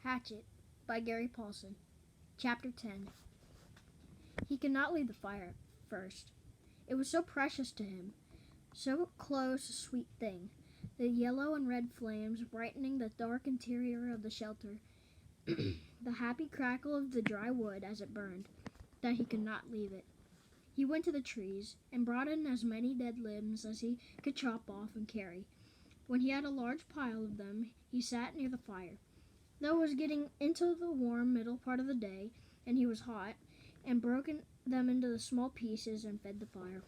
Hatchet by Gary Paulson. Chapter 10. He could not leave the fire at first. It was so precious to him, so close a sweet thing, the yellow and red flames brightening the dark interior of the shelter, the happy crackle of the dry wood as it burned, that he could not leave it. He went to the trees and brought in as many dead limbs as he could chop off and carry. When he had a large pile of them, he sat near the fire. Though it was getting into the warm middle part of the day, and he was hot, and broken them into the small pieces and fed the fire.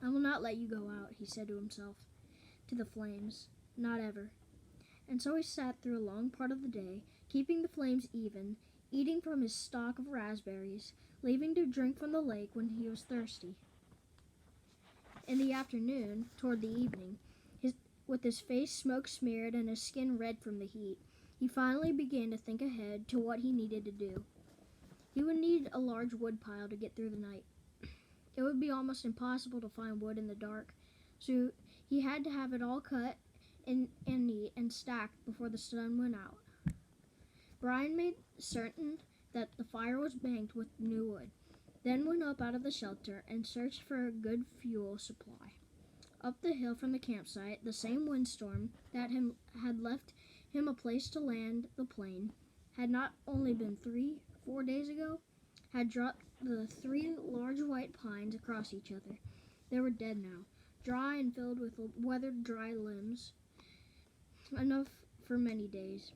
"I will not let you go out," he said to himself, to the flames, "not ever." And so he sat through a long part of the day, keeping the flames even, eating from his stock of raspberries, leaving to drink from the lake when he was thirsty. In the afternoon, toward the evening, with his face smoke-smeared and his skin red from the heat, he finally began to think ahead to what he needed to do. He would need a large wood pile to get through the night. It would be almost impossible to find wood in the dark, so he had to have it all cut and neat and stacked before the sun went out. Brian made certain that the fire was banked with new wood, then went up out of the shelter and searched for a good fuel supply. Up the hill from the campsite, the same windstorm that had left him a place to land the plane had not only been 4 days ago, had dropped the 3 large white pines across each other. They were dead now, dry and filled with weathered dry limbs, enough for many days.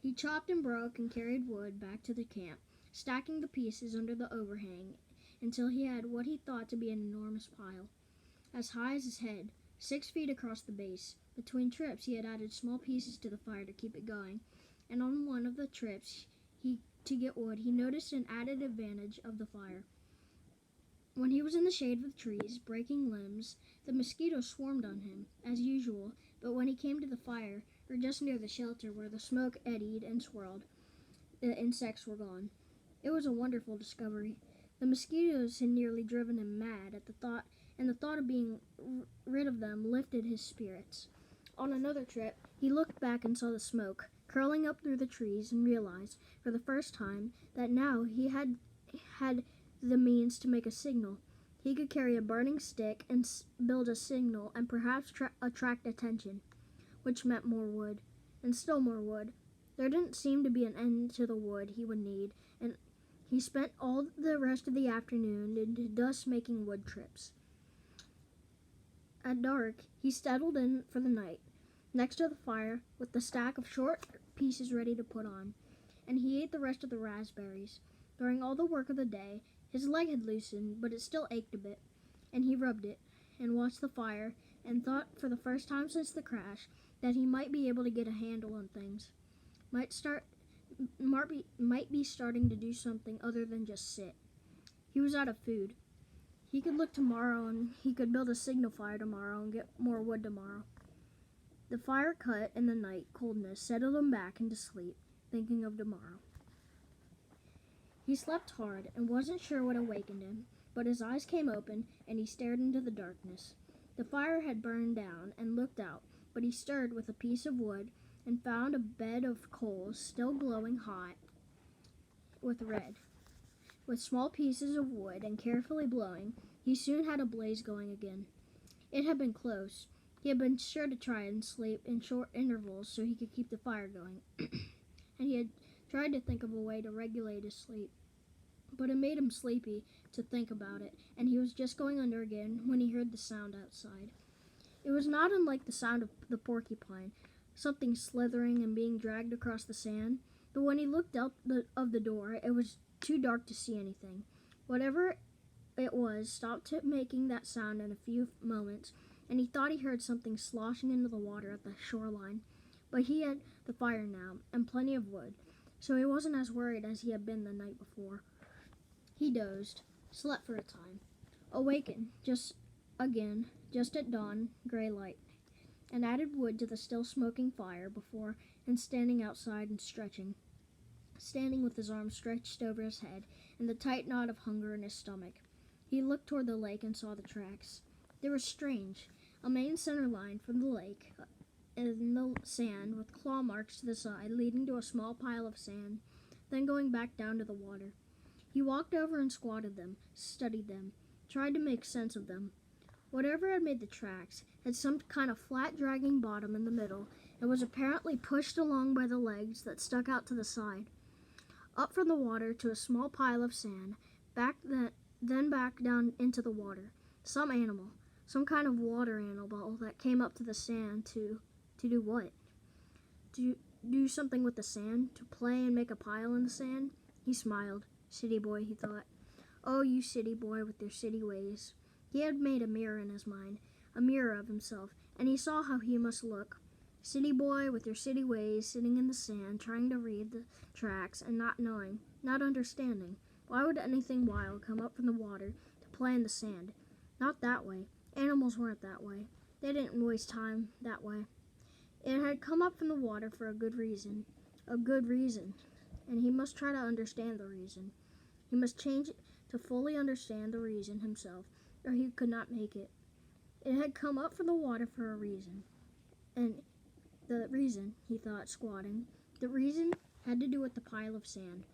He chopped and broke and carried wood back to the camp, stacking the pieces under the overhang until he had what he thought to be an enormous pile, as high as his head, 6 feet across the base. Between trips he had added small pieces to the fire to keep it going, and on one of the trips to get wood, he noticed an added advantage of the fire. When he was in the shade of the trees, breaking limbs, the mosquitoes swarmed on him, as usual, but when he came to the fire, or just near the shelter where the smoke eddied and swirled, the insects were gone. It was a wonderful discovery. The mosquitoes had nearly driven him mad at the thought, and the thought of being rid of them lifted his spirits. On another trip, he looked back and saw the smoke curling up through the trees and realized, for the first time, that now he had the means to make a signal. He could carry a burning stick and build a signal and perhaps attract attention, which meant more wood, and still more wood. There didn't seem to be an end to the wood he would need, and he spent all the rest of the afternoon in dust-making wood trips. At dark, he settled in for the night, next to the fire, with the stack of short pieces ready to put on, and he ate the rest of the raspberries. During all the work of the day, his leg had loosened, but it still ached a bit, and he rubbed it, and watched the fire, and thought for the first time since the crash that he might be able to get a handle on things, might be starting to do something other than just sit. He was out of food. He could look tomorrow, and he could build a signal fire tomorrow and get more wood tomorrow. The fire cut and the night coldness settled him back into sleep, thinking of tomorrow. He slept hard and wasn't sure what awakened him, but his eyes came open and he stared into the darkness. The fire had burned down and looked out, but he stirred with a piece of wood and found a bed of coals still glowing hot with red. With small pieces of wood and carefully blowing, he soon had a blaze going again. It had been close. He had been sure to try and sleep in short intervals so he could keep the fire going, and he had tried to think of a way to regulate his sleep. But it made him sleepy to think about it, and he was just going under again when he heard the sound outside. It was not unlike the sound of the porcupine, something slithering and being dragged across the sand, but when he looked out of the door, it was too dark to see anything. Whatever it was stopped making that sound in a few moments, and he thought he heard something sloshing into the water at the shoreline. But he had the fire now, and plenty of wood, so he wasn't as worried as he had been the night before. He dozed, slept for a time, awakened just at dawn, gray light, and added wood to the still smoking fire before and standing outside and stretching, standing with his arms stretched over his head and the tight knot of hunger in his stomach. He looked toward the lake and saw the tracks. They were strange. A main center line from the lake in the sand with claw marks to the side, leading to a small pile of sand, then going back down to the water. He walked over and squatted them, studied them, tried to make sense of them. Whatever had made the tracks had some kind of flat dragging bottom in the middle and was apparently pushed along by the legs that stuck out to the side. Up from the water to a small pile of sand, then back down into the water. Some animal, some kind of water animal that came up to the sand to do what? To do something with the sand? To play and make a pile in the sand? He smiled. City boy, he thought. Oh, you city boy with your city ways. He had made a mirror in his mind, a mirror of himself, and he saw how he must look. City boy with your city ways, sitting in the sand, trying to read the tracks and not knowing, not understanding. Why would anything wild come up from the water to play in the sand? Not that way. Animals weren't that way. They didn't waste time that way. It had come up from the water for a good reason, and he must try to understand the reason. He must change it to fully understand the reason himself, or he could not make it. It had come up from the water for a reason, and the reason, he thought, squatting, the reason had to do with the pile of sand.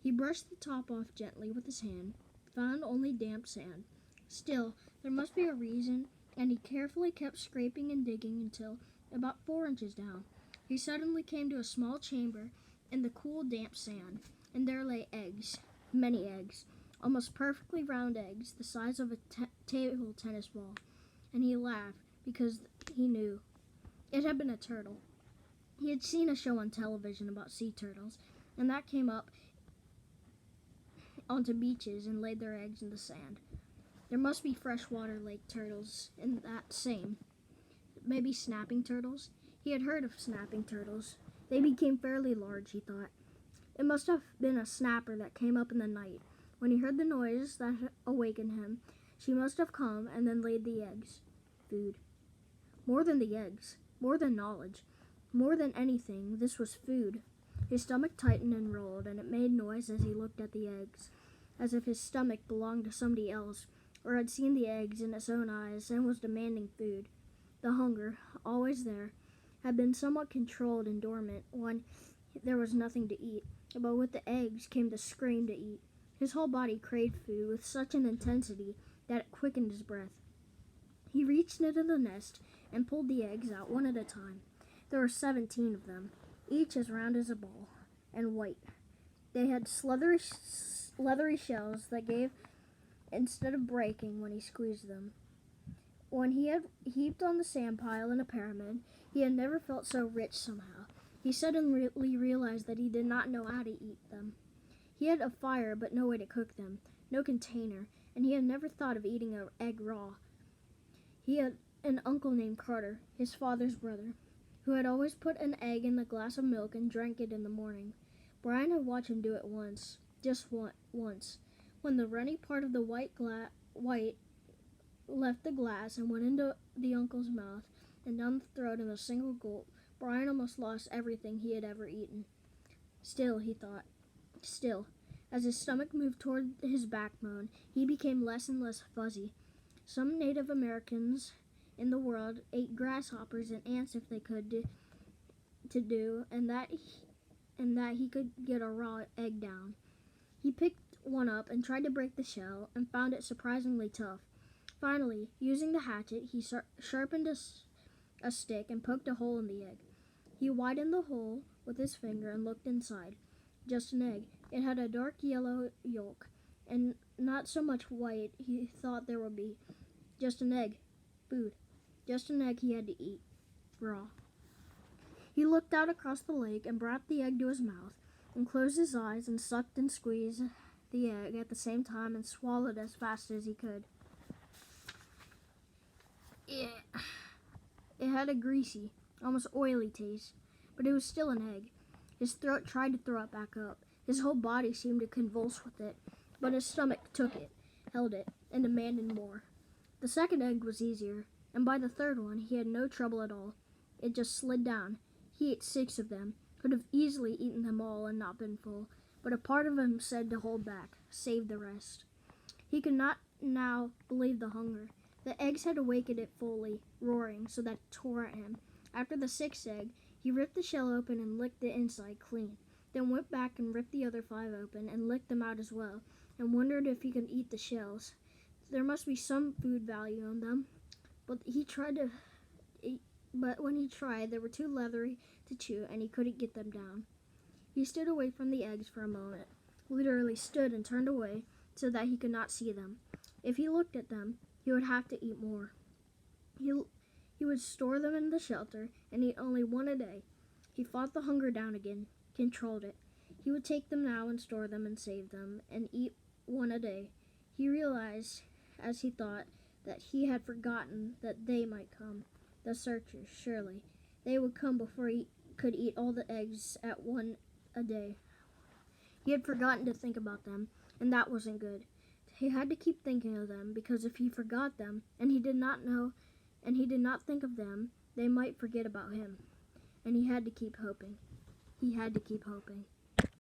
He brushed the top off gently with his hand, found only damp sand. Still, there must be a reason, and he carefully kept scraping and digging until, about 4 inches down, he suddenly came to a small chamber in the cool, damp sand, and there lay eggs, many eggs, almost perfectly round eggs, the size of a table tennis ball. And he laughed because he knew. It had been a turtle. He had seen a show on television about sea turtles, and that came up onto beaches and laid their eggs in the sand. There must be freshwater lake turtles in that same. Maybe snapping turtles? He had heard of snapping turtles. They became fairly large, he thought. It must have been a snapper that came up in the night. When he heard the noise that had awakened him, she must have come and then laid the eggs. Food. More than the eggs. More than knowledge. More than anything, this was food. His stomach tightened and rolled, and it made noise as he looked at the eggs, as if his stomach belonged to somebody else, or had seen the eggs in its own eyes and was demanding food. The hunger, always there, had been somewhat controlled and dormant when there was nothing to eat, but with the eggs came the scream to eat. His whole body craved food with such an intensity that it quickened his breath. He reached into the nest and pulled the eggs out one at a time. There were 17 of them, each as round as a ball, and white. They had leathery shells that gave instead of breaking when he squeezed them. When he had heaped on the sand pile in a pyramid, he had never felt so rich somehow. He suddenly realized that he did not know how to eat them. He had a fire, but no way to cook them, no container, and he had never thought of eating an egg raw. He had an uncle named Carter, his father's brother, who had always put an egg in a glass of milk and drank it in the morning. Brian had watched him do it once, just once, when the runny part of the white left the glass and went into the uncle's mouth and down the throat in a single gulp. Brian almost lost everything he had ever eaten. Still, he thought, as his stomach moved toward his backbone, he became less and less fuzzy. Some Native Americans in the world ate grasshoppers and ants if they could and that he could get a raw egg down. He picked one up and tried to break the shell and found it surprisingly tough. Finally, using the hatchet, he sharpened a stick and poked a hole in the egg. He widened the hole with his finger and looked inside. Just an egg. It had a dark yellow yolk, and not so much white he thought there would be. Just an egg. Food. Just an egg he had to eat. Raw. He looked out across the lake and brought the egg to his mouth, and closed his eyes and sucked and squeezed the egg at the same time and swallowed as fast as he could. It had a greasy, almost oily taste, but it was still an egg. His throat tried to throw it back up. His whole body seemed to convulse with it, but his stomach took it, held it, and demanded more. The second egg was easier, and by the third one he had no trouble at all. It just slid down. He ate 6 of them, could have easily eaten them all and not been full, but a part of him said to hold back, save the rest. He could not now believe the hunger. The eggs had awakened it fully, roaring, so that it tore at him. After the sixth egg, he ripped the shell open and licked the inside clean, then went back and ripped the other 5 open and licked them out as well, and wondered if he could eat the shells. There must be some food value in them, but when he tried, they were too leathery to chew, and he couldn't get them down. He stood away from the eggs for a moment, literally stood and turned away so that he could not see them. If he looked at them, he would have to eat more. He would store them in the shelter and eat only one a day. He fought the hunger down again, controlled it. He would take them now and store them and save them and eat one a day. He realized, as he thought, that he had forgotten that they might come. The searchers, surely. They would come before he could eat all the eggs at one a day. He had forgotten to think about them, and that wasn't good. He had to keep thinking of them, because if he forgot them, and he did not think of them, they might forget about him. And he had to keep hoping. He had to keep hoping.